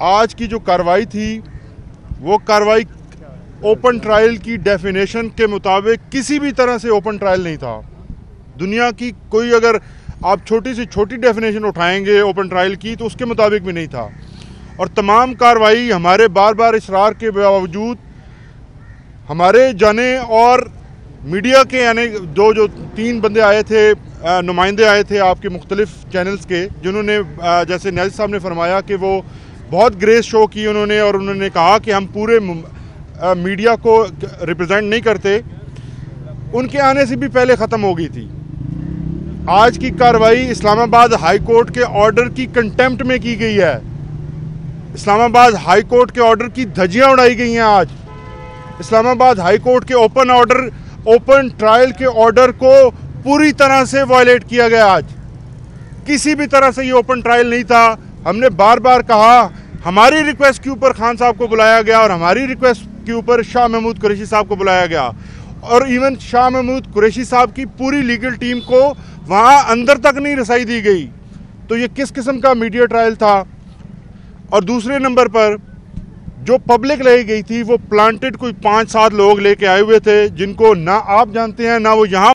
आज की जो कार्रवाई थी वो कार्रवाई ओपन ट्रायल की डेफिनेशन के मुताबिक किसी भी तरह से ओपन ट्रायल नहीं था। दुनिया की कोई अगर आप छोटी से छोटी डेफिनेशन उठाएंगे ओपन ट्रायल की तो उसके मुताबिक भी नहीं था। और तमाम कार्रवाई हमारे बार बार इसरार के बावजूद हमारे जाने और मीडिया के यानी जो 3 बंदे आए थे, नुमाइंदे आए थे आपके मुख्तलिफ चैनल्स के, जिन्होंने जैसे न्याज़ साहब ने फरमाया कि वो बहुत ग्रेस शो की उन्होंने, और उन्होंने कहा कि हम पूरे मीडिया को रिप्रेजेंट नहीं करते, उनके आने से भी पहले ख़त्म हो गई थी। आज की कार्रवाई इस्लामाबाद हाई कोर्ट के ऑर्डर की कंटेम्प्ट में की गई है। इस्लामाबाद हाई कोर्ट के ऑर्डर की धज्जियां उड़ाई गई हैं। आज इस्लामाबाद हाई कोर्ट के ओपन ट्रायल के ऑर्डर को पूरी तरह से वायलेट किया गया। आज किसी भी तरह से ये ओपन ट्रायल नहीं था। हमने बार बार कहा, हमारी रिक्वेस्ट के ऊपर खान साहब को बुलाया गया और हमारी रिक्वेस्ट के ऊपर शाह महमूद कुरैशी साहब को बुलाया गया, और इवन शाह महमूद कुरैशी साहब की पूरी लीगल टीम को वहाँ अंदर तक नहीं रसाई दी गई। तो ये किस किस्म का मीडिया ट्रायल था। और दूसरे नंबर पर जो पब्लिक लाई गई थी वो प्लांटेड कोई 5-7 लोग लेके आए हुए थे, जिनको ना आप जानते हैं ना वो यहाँ